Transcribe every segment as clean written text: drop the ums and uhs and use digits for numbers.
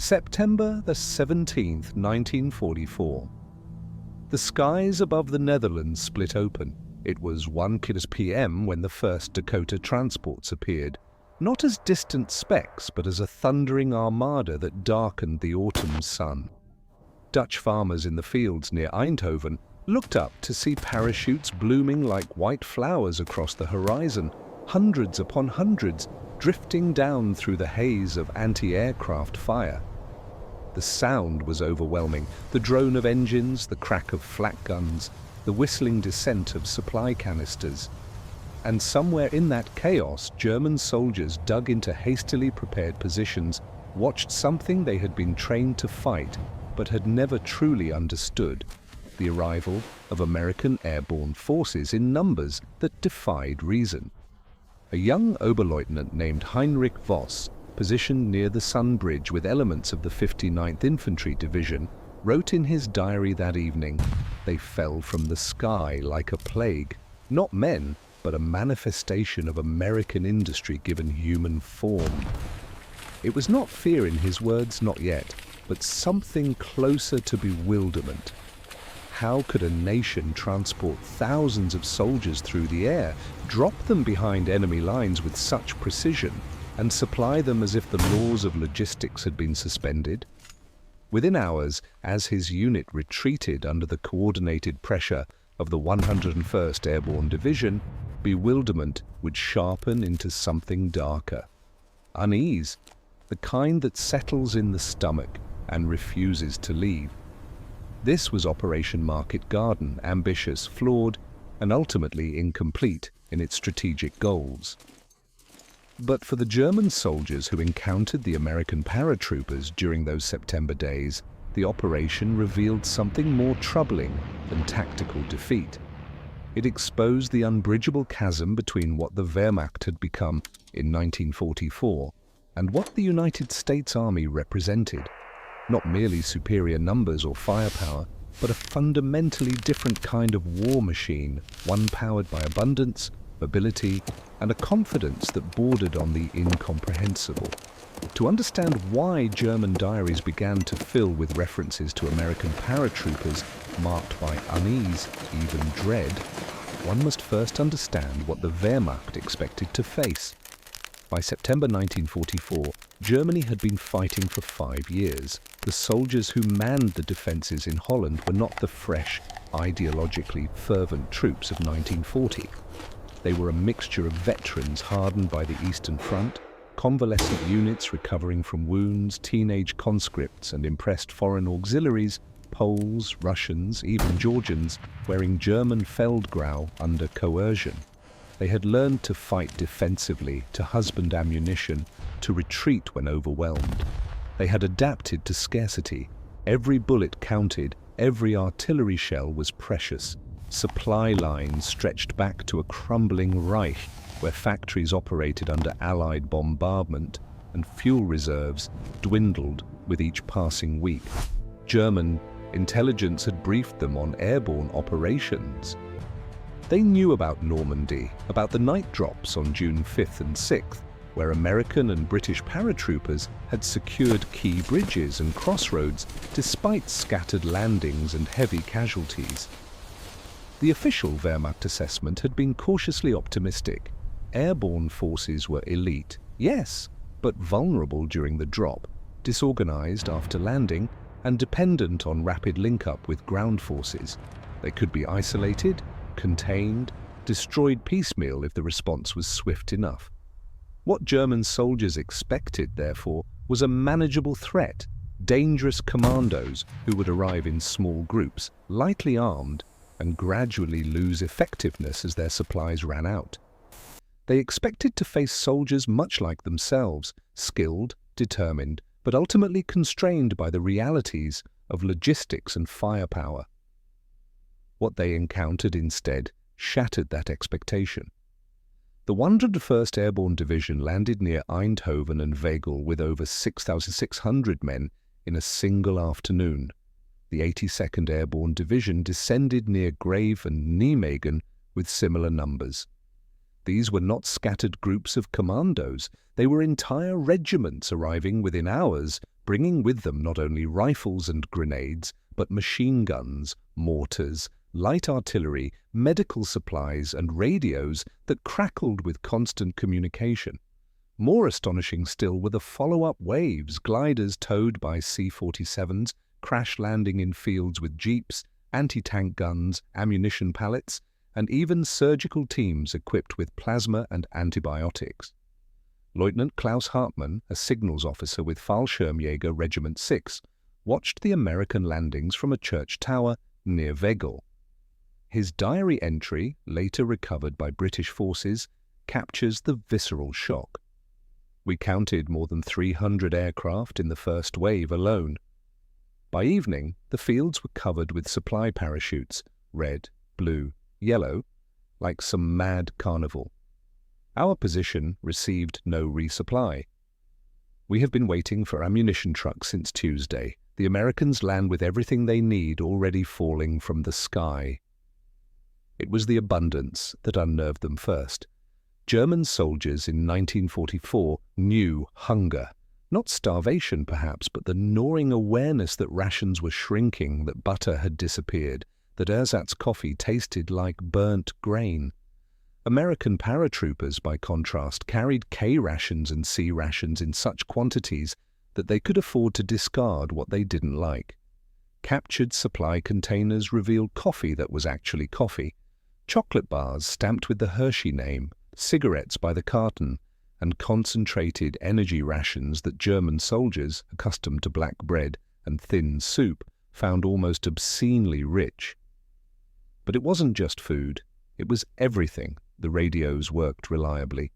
September the 17th, 1944. The skies above the Netherlands split open. It was 1 p.m. when the first Dakota transports appeared, not as distant specks, but as a thundering armada that darkened the autumn sun. Dutch farmers in the fields near Eindhoven looked up to see parachutes blooming like white flowers across the horizon, hundreds upon hundreds, drifting down through the haze of anti-aircraft fire. The sound was overwhelming, the drone of engines, the crack of flak guns, the whistling descent of supply canisters. And somewhere in that chaos, German soldiers dug into hastily prepared positions, watched something they had been trained to fight, but had never truly understood: the arrival of American airborne forces in numbers that defied reason. A young Oberleutnant named Heinrich Voss, positioned near the Sun Bridge with elements of the 59th Infantry Division, wrote in his diary that evening, "They fell from the sky like a plague, not men, but a manifestation of American industry given human form." It was not fear in his words, not yet, but something closer to bewilderment. How could a nation transport thousands of soldiers through the air, drop them behind enemy lines with such precision, and supply them as if the laws of logistics had been suspended? Within hours, as his unit retreated under the coordinated pressure of the 101st Airborne Division, bewilderment would sharpen into something darker. Unease, the kind that settles in the stomach and refuses to leave. This was Operation Market Garden, ambitious, flawed, and ultimately incomplete in its strategic goals. But for the German soldiers who encountered the American paratroopers during those September days, the operation revealed something more troubling than tactical defeat. It exposed the unbridgeable chasm between what the Wehrmacht had become in 1944 and what the United States Army represented. Not merely superior numbers or firepower, but a fundamentally different kind of war machine, one powered by abundance, mobility, and a confidence that bordered on the incomprehensible. To understand why German diaries began to fill with references to American paratroopers marked by unease, even dread, one must first understand what the Wehrmacht expected to face. By September 1944, Germany had been fighting for 5 years. The soldiers who manned the defences in Holland were not the fresh, ideologically fervent troops of 1940. They were a mixture of veterans hardened by the Eastern Front, convalescent units recovering from wounds, teenage conscripts and impressed foreign auxiliaries, Poles, Russians, even Georgians, wearing German Feldgrau under coercion. They had learned to fight defensively, to husband ammunition, to retreat when overwhelmed. They had adapted to scarcity. Every bullet counted, every artillery shell was precious. Supply lines stretched back to a crumbling Reich, where factories operated under Allied bombardment and fuel reserves dwindled with each passing week. German intelligence had briefed them on airborne operations. They knew about Normandy, about the night drops on June 5th and 6th, where American and British paratroopers had secured key bridges and crossroads despite scattered landings and heavy casualties. The official Wehrmacht assessment had been cautiously optimistic. Airborne forces were elite, yes, but vulnerable during the drop, disorganized after landing, and dependent on rapid link-up with ground forces. They could be isolated, contained, destroyed piecemeal if the response was swift enough. What German soldiers expected, therefore, was a manageable threat, dangerous commandos who would arrive in small groups, lightly armed, and gradually lose effectiveness as their supplies ran out. They expected to face soldiers much like themselves, skilled, determined, but ultimately constrained by the realities of logistics and firepower. What they encountered instead shattered that expectation. The 101st Airborne Division landed near Eindhoven and Nijmegen with over 6,600 men in a single afternoon. The 82nd Airborne Division descended near Grave and Nijmegen with similar numbers. These were not scattered groups of commandos. They were entire regiments arriving within hours, bringing with them not only rifles and grenades, but machine guns, mortars, light artillery, medical supplies, and radios that crackled with constant communication. More astonishing still were the follow-up waves, gliders towed by C-47s, crash landing in fields with jeeps, anti-tank guns, ammunition pallets, and even surgical teams equipped with plasma and antibiotics. Lieutenant Klaus Hartmann, a signals officer with Fallschirmjäger Regiment 6, watched the American landings from a church tower near Wegel. His diary entry, later recovered by British forces, captures the visceral shock. We counted more than 300 aircraft in the first wave alone. By evening, the fields were covered with supply parachutes, red, blue, yellow, like some mad carnival. Our position received no resupply. We have been waiting for ammunition trucks since Tuesday. The Americans land with everything they need already falling from the sky. It was the abundance that unnerved them first. German soldiers in 1944 knew hunger. Not starvation, perhaps, but the gnawing awareness that rations were shrinking, that butter had disappeared, that ersatz coffee tasted like burnt grain. American paratroopers, by contrast, carried K rations and C rations in such quantities that they could afford to discard what they didn't like. Captured supply containers revealed coffee that was actually coffee, chocolate bars stamped with the Hershey name, cigarettes by the carton, and concentrated energy rations that German soldiers, accustomed to black bread and thin soup, found almost obscenely rich. But it wasn't just food, it was everything. The radios worked reliably.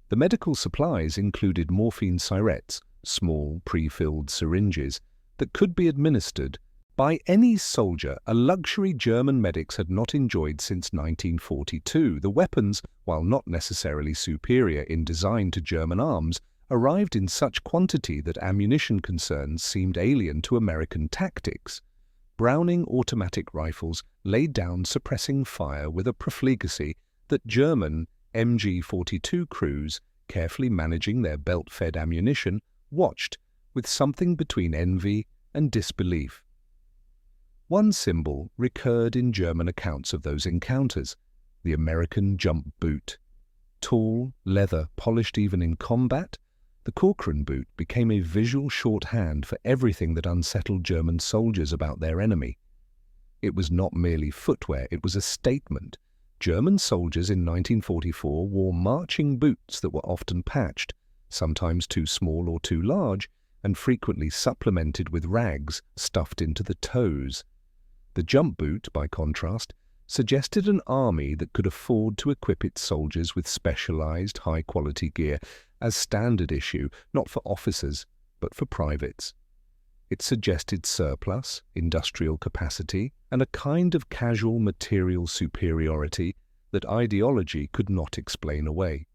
The medical supplies included morphine syrettes, small pre-filled syringes, that could be administered by any soldier, a luxury German medics had not enjoyed since 1942. The weapons, while not necessarily superior in design to German arms, arrived in such quantity that ammunition concerns seemed alien to American tactics. Browning automatic rifles laid down suppressing fire with a profligacy that German MG-42 crews, carefully managing their belt-fed ammunition, watched with something between envy and disbelief. One symbol recurred in German accounts of those encounters, the American jump boot. Tall, leather, polished even in combat, the Corcoran boot became a visual shorthand for everything that unsettled German soldiers about their enemy. It was not merely footwear, it was a statement. German soldiers in 1944 wore marching boots that were often patched, sometimes too small or too large, and frequently supplemented with rags stuffed into the toes. The jump boot, by contrast, suggested an army that could afford to equip its soldiers with specialized, high-quality gear as standard issue, not for officers, but for privates. It suggested surplus, industrial capacity, and a kind of casual material superiority that ideology could not explain away.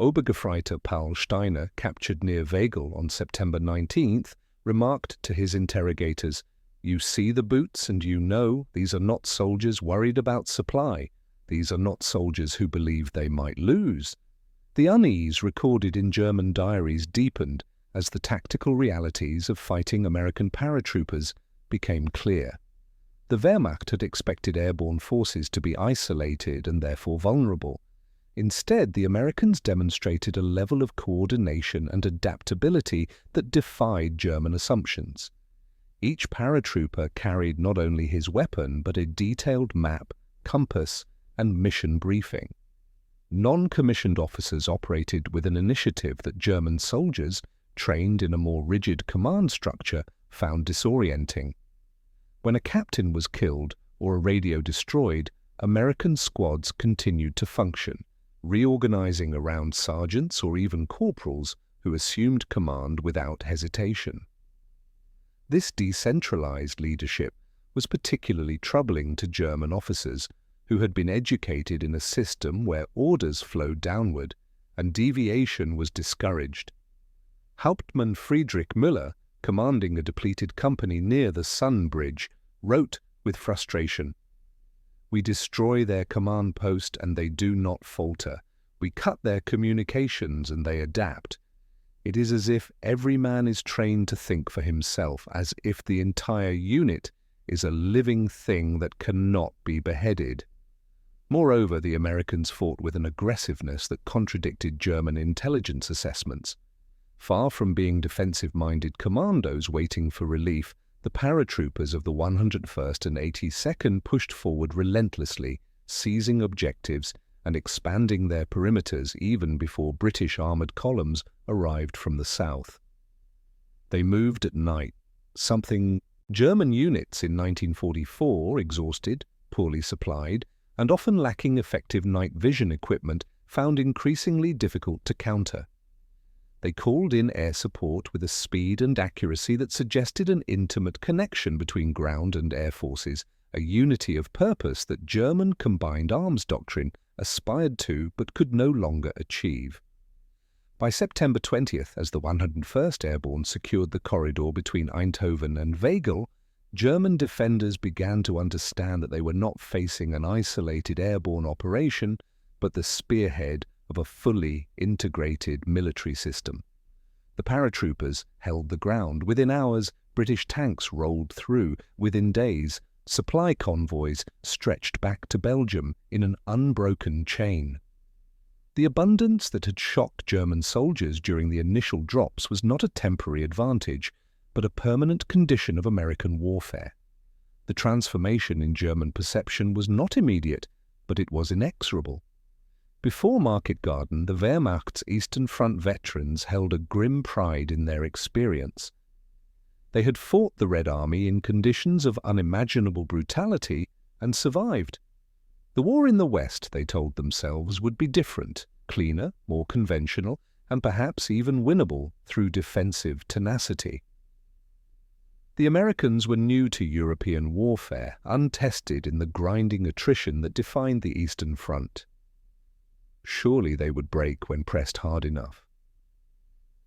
Obergefreiter Paul Steiner, captured near Wegel on September 19th, remarked to his interrogators, "You see the boots and you know these are not soldiers worried about supply. These are not soldiers who believe they might lose." The unease recorded in German diaries deepened as the tactical realities of fighting American paratroopers became clear. The Wehrmacht had expected airborne forces to be isolated and therefore vulnerable. Instead, the Americans demonstrated a level of coordination and adaptability that defied German assumptions. Each paratrooper carried not only his weapon but a detailed map, compass, and mission briefing. Non-commissioned officers operated with an initiative that German soldiers, trained in a more rigid command structure, found disorienting. When a captain was killed or a radio destroyed, American squads continued to function, reorganizing around sergeants or even corporals who assumed command without hesitation. This decentralized leadership was particularly troubling to German officers who had been educated in a system where orders flowed downward and deviation was discouraged. Hauptmann Friedrich Müller, commanding a depleted company near the Sun Bridge, wrote with frustration, "We destroy their command post and they do not falter. We cut their communications and they adapt. It is as if every man is trained to think for himself, as if the entire unit is a living thing that cannot be beheaded. Moreover, the Americans fought with an aggressiveness that contradicted German intelligence assessments. Far from being defensive-minded commandos waiting for relief, the paratroopers of the 101st and 82nd pushed forward relentlessly, seizing objectives and expanding their perimeters even before British armoured columns arrived from the south. They moved at night, something German units in 1944, exhausted, poorly supplied, and often lacking effective night vision equipment, found increasingly difficult to counter. They called in air support with a speed and accuracy that suggested an intimate connection between ground and air forces, a unity of purpose that German combined arms doctrine aspired to but could no longer achieve. By September 20th, as the 101st Airborne secured the corridor between Eindhoven and Nijmegen, German defenders began to understand that they were not facing an isolated airborne operation, but the spearhead of a fully integrated military system. The paratroopers held the ground. Within hours, British tanks rolled through. Within days, supply convoys stretched back to Belgium in an unbroken chain. The abundance that had shocked German soldiers during the initial drops was not a temporary advantage, but a permanent condition of American warfare. The transformation in German perception was not immediate, but it was inexorable. Before Market Garden, the Wehrmacht's Eastern Front veterans held a grim pride in their experience. They had fought the Red Army in conditions of unimaginable brutality and survived. The war in the West, they told themselves, would be different, cleaner, more conventional, and perhaps even winnable through defensive tenacity. The Americans were new to European warfare, untested in the grinding attrition that defined the Eastern Front. Surely they would break when pressed hard enough.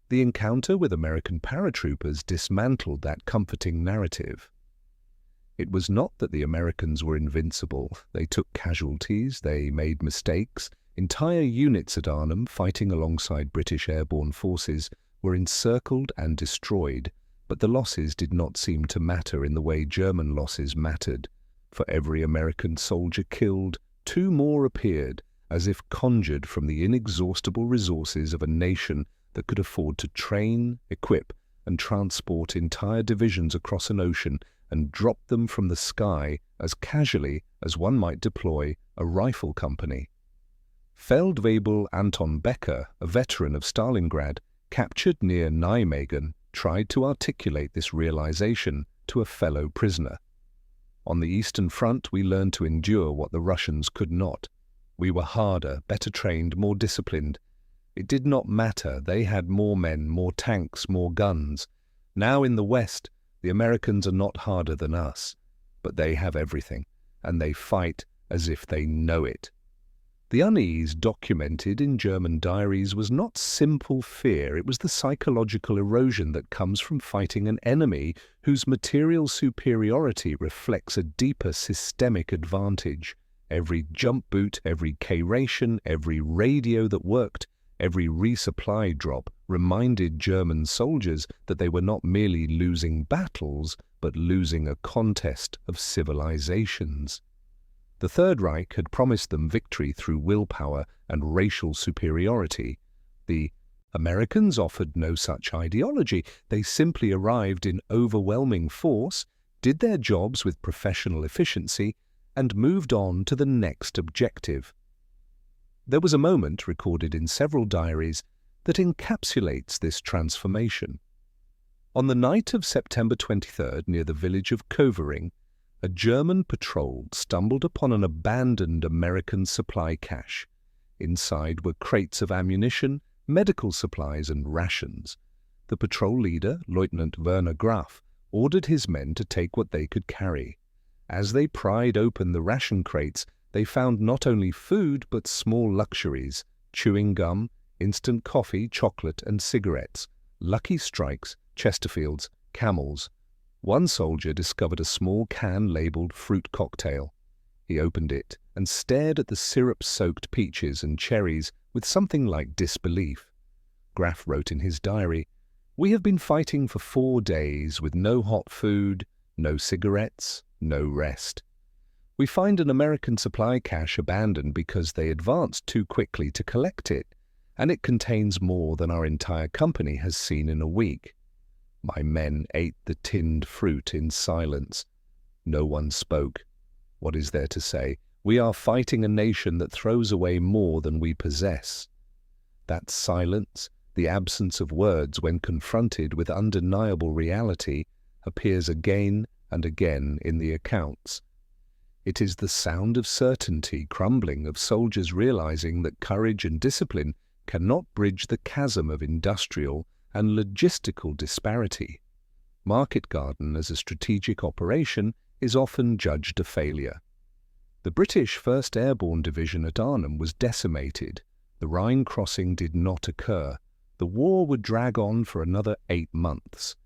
The encounter with American paratroopers dismantled that comforting narrative. It was not that the Americans were invincible. They took casualties, they made mistakes. Entire units at Arnhem, fighting alongside British airborne forces, were encircled and destroyed, but the losses did not seem to matter in the way German losses mattered. For every American soldier killed, 2 more appeared, as if conjured from the inexhaustible resources of a nation that could afford to train, equip, and transport entire divisions across an ocean and drop them from the sky as casually as one might deploy a rifle company. Feldwebel Anton Becker, a veteran of Stalingrad, captured near Nijmegen, tried to articulate this realization to a fellow prisoner. On the Eastern Front, we learned to endure what the Russians could not. We were harder, better trained, more disciplined. It did not matter. They had more men, more tanks, more guns. Now in the West, the Americans are not harder than us, but they have everything, and they fight as if they know it. The unease documented in German diaries was not simple fear. It was the psychological erosion that comes from fighting an enemy whose material superiority reflects a deeper systemic advantage. Every jump boot, every K-ration, every radio that worked, every resupply drop reminded German soldiers that they were not merely losing battles, but losing a contest of civilizations. The Third Reich had promised them victory through willpower and racial superiority. The Americans offered no such ideology. They simply arrived in overwhelming force, did their jobs with professional efficiency, and moved on to the next objective. There was a moment, recorded in several diaries, that encapsulates this transformation. On the night of September 23rd, near the village of Covering, a German patrol stumbled upon an abandoned American supply cache. Inside were crates of ammunition, medical supplies, and rations. The patrol leader, Lieutenant Werner Graf, ordered his men to take what they could carry. As they pried open the ration crates, they found not only food but small luxuries: chewing gum, instant coffee, chocolate, and cigarettes, Lucky Strikes, Chesterfields, Camels. One soldier discovered a small can labeled fruit cocktail. He opened it and stared at the syrup-soaked peaches and cherries with something like disbelief. Graf wrote in his diary, "We have been fighting for 4 days with no hot food, no cigarettes, no rest. We find an American supply cache abandoned because they advanced too quickly to collect it, and it contains more than our entire company has seen in a week. My men ate the tinned fruit in silence. No one spoke. What is there to say? We are fighting a nation that throws away more than we possess." That silence, the absence of words when confronted with undeniable reality, appears again and again in the accounts. It is the sound of certainty crumbling, of soldiers realizing that courage and discipline cannot bridge the chasm of industrial and logistical disparity. Market Garden as a strategic operation is often judged a failure. The British 1st Airborne Division at Arnhem was decimated. The Rhine crossing did not occur. The war would drag on for another 8 months.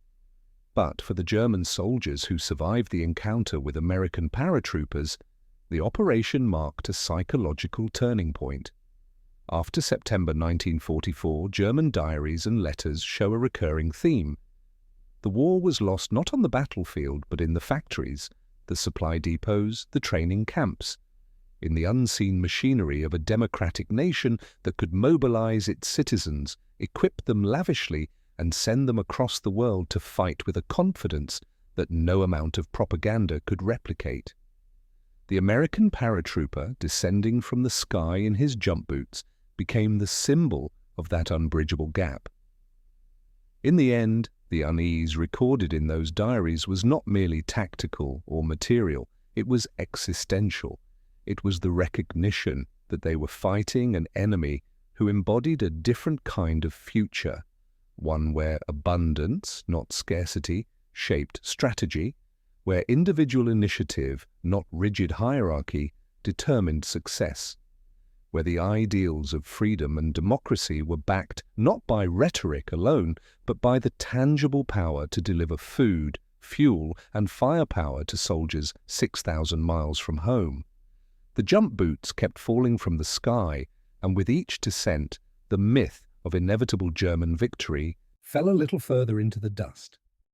But for the German soldiers who survived the encounter with American paratroopers, the operation marked a psychological turning point. After September 1944, German diaries and letters show a recurring theme. The war was lost not on the battlefield, but in the factories, the supply depots, the training camps, in the unseen machinery of a democratic nation that could mobilize its citizens, equip them lavishly, and send them across the world to fight with a confidence that no amount of propaganda could replicate. The American paratrooper descending from the sky in his jump boots became the symbol of that unbridgeable gap. In the end, the unease recorded in those diaries was not merely tactical or material, it was existential. It was the recognition that they were fighting an enemy who embodied a different kind of future, one where abundance, not scarcity, shaped strategy, where individual initiative, not rigid hierarchy, determined success, where the ideals of freedom and democracy were backed not by rhetoric alone, but by the tangible power to deliver food, fuel, and firepower to soldiers 6,000 miles from home. The jump boots kept falling from the sky, and with each descent, the myth of inevitable German victory fell a little further into the dust.